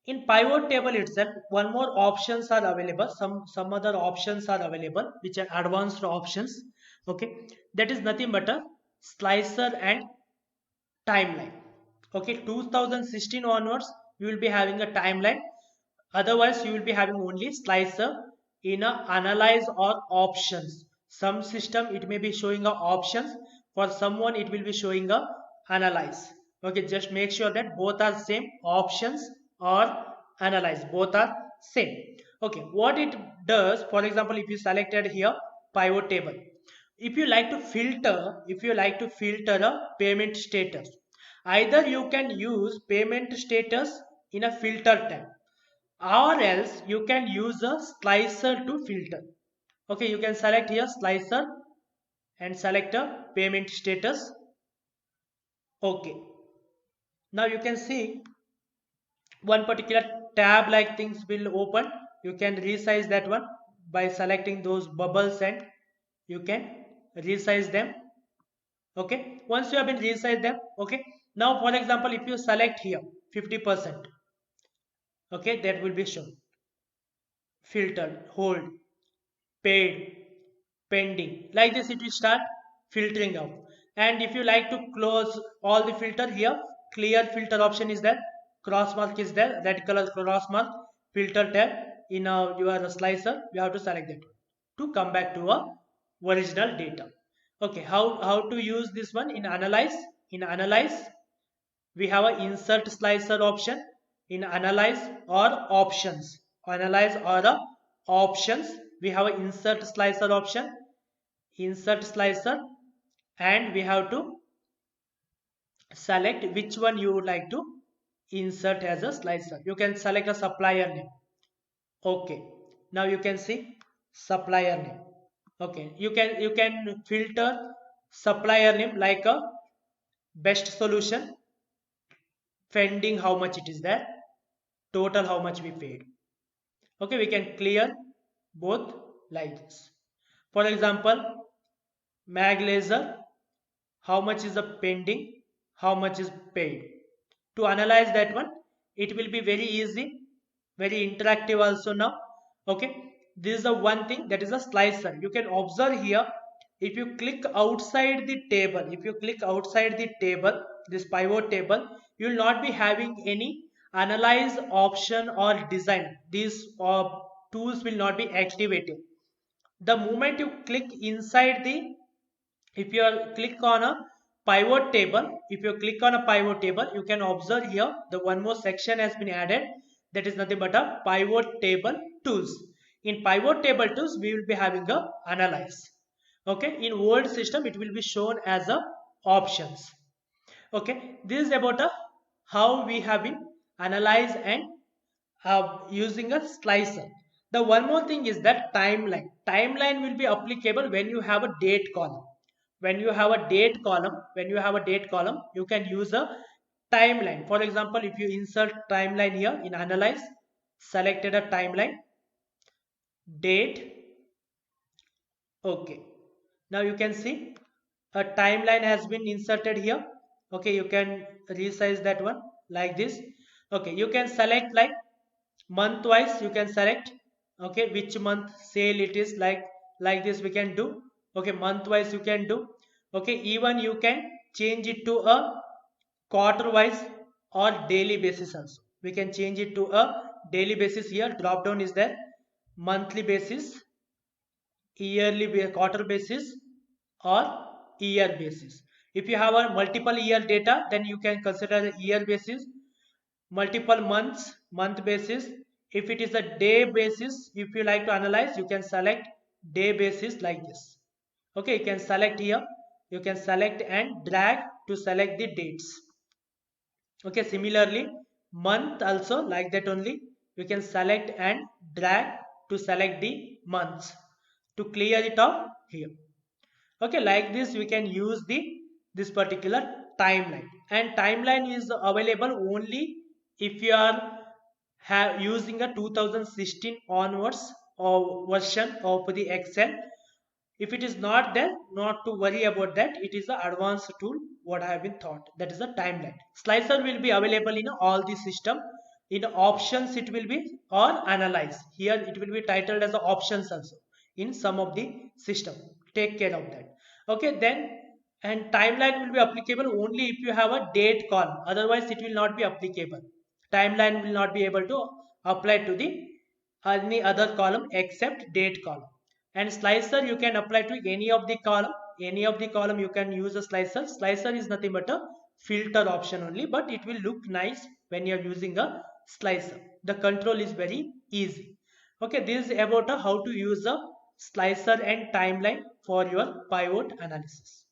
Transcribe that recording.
In pivot table itself, one more options are available. Some other options are available, which are advanced options. Okay, that is nothing but a slicer and timeline. Okay, 2016 onwards you will be having a timeline. Otherwise you will be having only slicer in a analyze or options. Some system it may be showing a options, for someone it will be showing a analyze. Okay, just make sure that both are same, options or analyze, both are same. Okay, what it does, for example, if you selected here pivot table, if you like to filter a payment status, either you can use payment status in a filter tab, or else you can use a slicer to filter. Okay, you can select here slicer and select a payment status. Okay, now you can see one particular tab like things will open. You can resize that one by selecting those bubbles, and you can resize them. Okay, once you have been resize them, okay, now for example if you select here 50%, okay, that will be shown filtered, hold, paid, pending, like this it will start filtering out. And if you like to close all the filter here, clear filter option is there, cross mark is there, red color cross mark, filter tab in your slicer, you have to select that to come back to a original data. Okay, how to use this one in analyze? In analyze we have a insert slicer option. In analyze or options, analyze or options, we have a insert slicer option, insert slicer, and we have to select which one you would like to insert as a slicer. You can select a supplier name. Okay, now you can see supplier name. Okay, you can filter supplier name like a best solution, pending how much it is there, total how much we paid. Okay, we can clear both like this. For example, mag laser, how much is the pending, how much is paid. To analyze that one, it will be very easy, very interactive also now. Okay, this is the one thing, that is a slicer. You can observe here, if you click outside the table, if you click outside the table, this pivot table, you will not be having any analyze option or design. These tools will not be activated. The moment you click inside the, if you click on a pivot table, if you click on a pivot table, you can observe here the one more section has been added, that is nothing but a pivot table tools. In pivot table tools we will be having a analyze. Okay, in old system it will be shown as a options. Okay, this is about how we have been analyze and using a slicer. The one more thing is that timeline. Timeline will be applicable when you have a date column. When you have a date column, you can use a timeline. For example, if you insert timeline here in analyze, selected a timeline, date. Okay. Now you can see a timeline has been inserted here. Okay, you can resize that one like this. Okay, you can select like month wise, you can select, okay, which month sale it is, like this we can do. Okay, month wise you can do. Okay, even you can change it to a quarter wise or daily basis also. We can change it to a daily basis. Here drop down is there, monthly basis, quarter basis, or year basis. If you have a multiple year data, then you can consider the year basis. Multiple months, month basis. If it is a day basis, if you like to analyze, you can select day basis like this. Okay, you can select here, you can select and drag to select the dates. Okay, similarly month also like that only, you can select and drag to select the months, to clear it off here. Okay, like this we can use the this particular timeline. And timeline is available only if you are using a 2016 onwards or version of the Excel. If it is not there, not to worry about that, it is the advanced tool what I have been thought, that is the timeline. Slicer will be available in all the system. In options it will be, or analyze, here it will be titled as the options also in some of the system. Take care of that. Okay, then, and timeline will be applicable only if you have a date column, otherwise it will not be applicable. Timeline will not be able to apply to the any other column except date column. And slicer you can apply to any of the column, any of the column you can use a slicer. Slicer is nothing but a filter option only, but it will look nice when you're using a slicer. The control is very easy. Okay, this is about how to use a slicer and timeline for your pivot analysis.